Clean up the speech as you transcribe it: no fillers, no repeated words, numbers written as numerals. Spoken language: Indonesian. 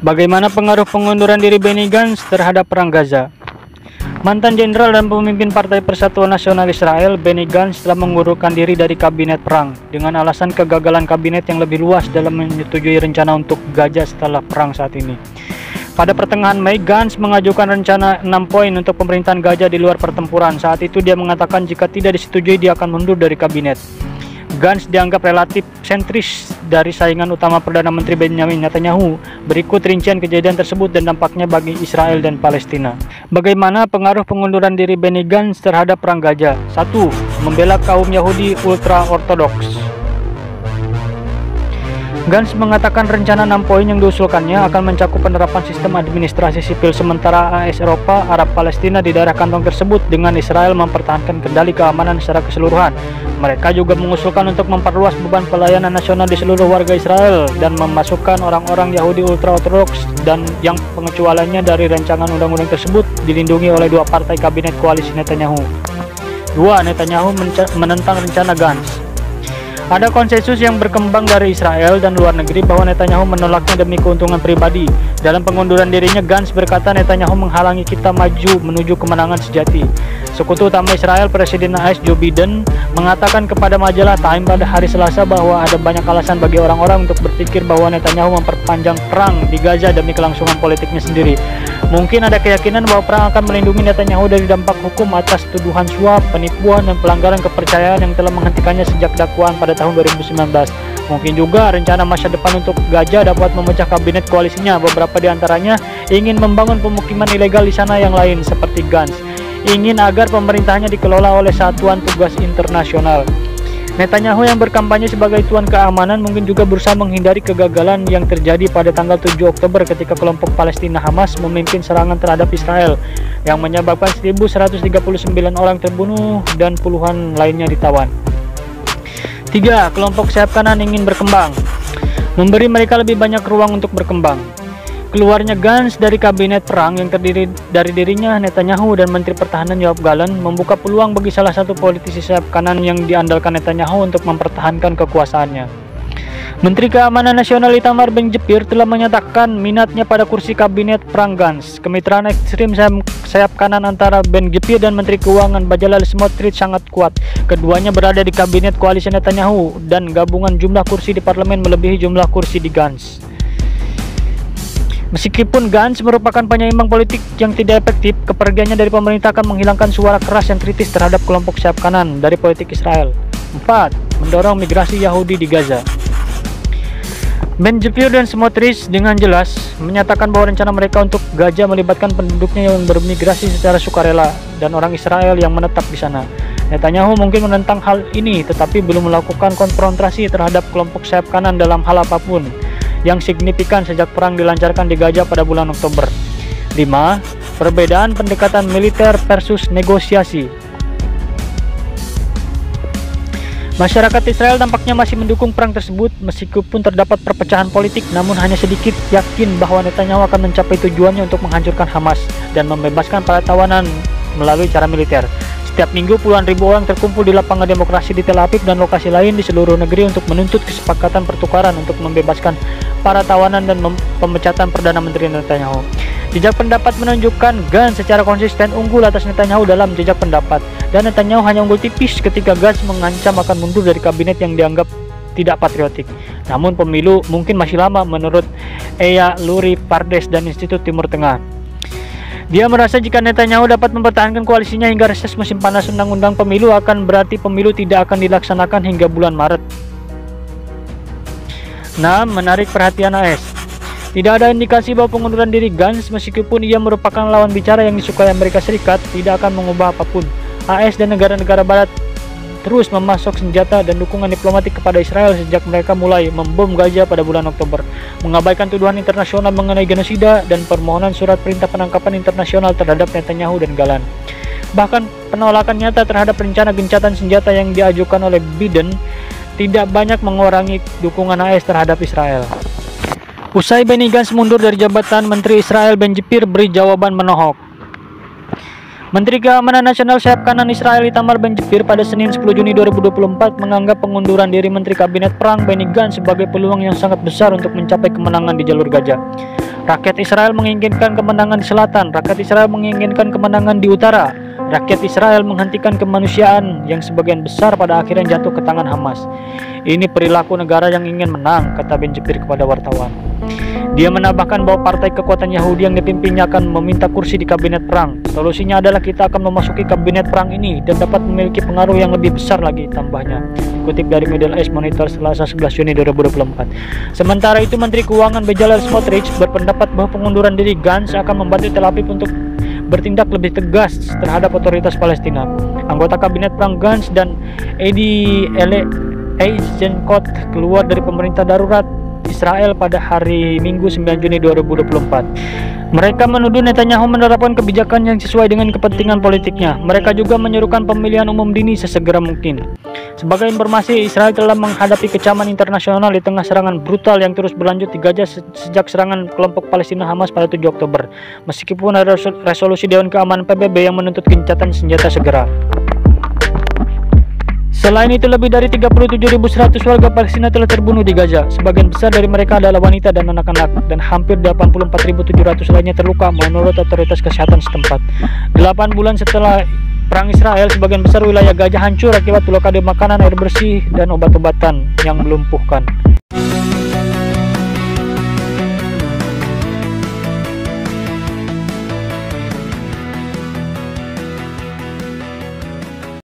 Bagaimana pengaruh pengunduran diri Benny Gantz terhadap perang Gaza? Mantan jenderal dan pemimpin Partai Persatuan Nasional Israel, Benny Gantz telah mengundurkan diri dari kabinet perang dengan alasan kegagalan kabinet yang lebih luas dalam menyetujui rencana untuk Gaza setelah perang saat ini. Pada pertengahan Mei, Gantz mengajukan rencana 6 poin untuk pemerintahan Gaza di luar pertempuran. Saat itu dia mengatakan jika tidak disetujui dia akan mundur dari kabinet. Gantz dianggap relatif sentris dari saingan utama Perdana Menteri Benjamin Netanyahu. Berikut rincian kejadian tersebut dan dampaknya bagi Israel dan Palestina. Bagaimana pengaruh pengunduran diri Benny Gantz terhadap perang Gaza? 1. Membela kaum Yahudi ultra-ortodoks. Gantz mengatakan rencana 6 poin yang diusulkannya akan mencakup penerapan sistem administrasi sipil sementara AS Eropa, Arab Palestina di daerah kantong tersebut dengan Israel mempertahankan kendali keamanan secara keseluruhan. Mereka juga mengusulkan untuk memperluas beban pelayanan nasional di seluruh warga Israel dan memasukkan orang-orang Yahudi ultra-ortodoks dan yang pengecualiannya dari rancangan undang-undang tersebut dilindungi oleh 2 partai kabinet koalisi Netanyahu. 2. Netanyahu menentang rencana Gantz. Ada konsensus yang berkembang dari Israel dan luar negeri bahwa Netanyahu menolaknya demi keuntungan pribadi. Dalam pengunduran dirinya, Gantz berkata Netanyahu menghalangi kita maju menuju kemenangan sejati. Sekutu utama Israel, Presiden AS Joe Biden, mengatakan kepada majalah Time pada hari Selasa bahwa ada banyak alasan bagi orang-orang untuk berpikir bahwa Netanyahu memperpanjang perang di Gaza demi kelangsungan politiknya sendiri. Mungkin ada keyakinan bahwa perang akan melindungi Netanyahu dari dampak hukum atas tuduhan suap, penipuan, dan pelanggaran kepercayaan yang telah menghentikannya sejak dakwaan pada tahun 2019. Mungkin juga rencana masa depan untuk Gaza dapat memecah kabinet koalisinya. Beberapa di antaranya ingin membangun pemukiman ilegal di sana, yang lain seperti Gantz ingin agar pemerintahnya dikelola oleh Satuan Tugas Internasional. Netanyahu yang berkampanye sebagai tuan keamanan mungkin juga berusaha menghindari kegagalan yang terjadi pada tanggal 7 Oktober ketika kelompok Palestina Hamas memimpin serangan terhadap Israel yang menyebabkan 1.139 orang terbunuh dan puluhan lainnya ditawan. 3. Kelompok sayap kanan ingin berkembang. Memberi mereka lebih banyak ruang untuk berkembang. Keluarnya Gantz dari kabinet perang yang terdiri dari dirinya, Netanyahu, dan Menteri Pertahanan Yoav Gallant membuka peluang bagi salah satu politisi sayap kanan yang diandalkan Netanyahu untuk mempertahankan kekuasaannya. Menteri Keamanan Nasional Itamar Ben-Gvir telah menyatakan minatnya pada kursi kabinet perang Gantz. Kemitraan ekstrim sayap kanan antara Ben-Gvir dan Menteri Keuangan Bezalel Smotrich sangat kuat. Keduanya berada di kabinet koalisi Netanyahu dan gabungan jumlah kursi di parlemen melebihi jumlah kursi di Gantz. Meskipun Gantz merupakan penyeimbang politik yang tidak efektif, kepergiannya dari pemerintah akan menghilangkan suara keras yang kritis terhadap kelompok sayap kanan dari politik Israel. 4. Mendorong migrasi Yahudi di Gaza. Ben-Gvir dan Smotrich dengan jelas menyatakan bahwa rencana mereka untuk Gaza melibatkan penduduknya yang bermigrasi secara sukarela dan orang Israel yang menetap di sana. Netanyahu mungkin menentang hal ini tetapi belum melakukan konfrontasi terhadap kelompok sayap kanan dalam hal apapun yang signifikan sejak perang dilancarkan di Gaza pada bulan Oktober. 5. Perbedaan pendekatan militer versus negosiasi. Masyarakat Israel tampaknya masih mendukung perang tersebut meskipun terdapat perpecahan politik, namun hanya sedikit yakin bahwa Netanyahu akan mencapai tujuannya untuk menghancurkan Hamas dan membebaskan para tawanan melalui cara militer. Setiap minggu puluhan ribu orang terkumpul di lapangan demokrasi di Tel Aviv dan lokasi lain di seluruh negeri untuk menuntut kesepakatan pertukaran untuk membebaskan para tawanan dan pemecatan Perdana Menteri Netanyahu. Jejak pendapat menunjukkan Gantz secara konsisten unggul atas Netanyahu dalam jejak pendapat, dan Netanyahu hanya unggul tipis ketika Gantz mengancam akan mundur dari kabinet yang dianggap tidak patriotik. Namun pemilu mungkin masih lama menurut Eya Luri Pardes dan Institut Timur Tengah. Dia merasa jika Netanyahu dapat mempertahankan koalisinya hingga reses musim panas undang-undang pemilu akan berarti pemilu tidak akan dilaksanakan hingga bulan Maret. 6. Menarik perhatian AS. Tidak ada indikasi bahwa pengunduran diri Gantz meskipun ia merupakan lawan bicara yang disukai Amerika Serikat tidak akan mengubah apapun. AS dan negara-negara barat terus memasok senjata dan dukungan diplomatik kepada Israel sejak mereka mulai membom Gaza pada bulan Oktober, mengabaikan tuduhan internasional mengenai genosida dan permohonan surat perintah penangkapan internasional terhadap Netanyahu dan Gallant. Bahkan penolakan nyata terhadap rencana gencatan senjata yang diajukan oleh Biden tidak banyak mengurangi dukungan AS terhadap Israel. Usai Benny Gantz mundur dari jabatan, Menteri Israel Ben Gvir beri jawaban menohok. Menteri Keamanan Nasional sayap kanan Israel Itamar Ben Gvir pada Senin 10 Juni 2024 menganggap pengunduran diri Menteri Kabinet Perang Benny Gantz sebagai peluang yang sangat besar untuk mencapai kemenangan di jalur Gaza. Rakyat Israel menginginkan kemenangan di selatan, rakyat Israel menginginkan kemenangan di utara. Rakyat Israel menghentikan kemanusiaan yang sebagian besar pada akhirnya jatuh ke tangan Hamas. Ini perilaku negara yang ingin menang, kata Ben Gvir kepada wartawan. Dia menambahkan bahwa partai kekuatan Yahudi yang dipimpinnya akan meminta kursi di kabinet perang. Solusinya adalah kita akan memasuki kabinet perang ini dan dapat memiliki pengaruh yang lebih besar lagi, tambahnya. Dikutip dari Middle East Monitor Selasa 11 Juni 2024. Sementara itu, Menteri Keuangan Bezalel Smotrich berpendapat bahwa pengunduran diri Gantz akan membantu Tel Aviv untuk bertindak lebih tegas terhadap otoritas Palestina. Anggota kabinet perang Gantz dan Edi Eisenkot keluar dari pemerintah darurat Israel pada hari Minggu 9 Juni 2024. Mereka menuduh Netanyahu menerapkan kebijakan yang sesuai dengan kepentingan politiknya. Mereka juga menyerukan pemilihan umum dini sesegera mungkin. Sebagai informasi, Israel telah menghadapi kecaman internasional di tengah serangan brutal yang terus berlanjut di Gaza sejak serangan kelompok Palestina Hamas pada 7 Oktober. Meskipun ada resolusi Dewan Keamanan PBB yang menuntut gencatan senjata segera. Selain itu, lebih dari 37.100 warga Palestina telah terbunuh di Gaza. Sebagian besar dari mereka adalah wanita dan anak-anak, dan hampir 84.700 lainnya terluka menurut otoritas kesehatan setempat. 8 bulan setelah perang Israel, sebagian besar wilayah Gaza hancur akibat blokade makanan, air bersih, dan obat-obatan yang melumpuhkan.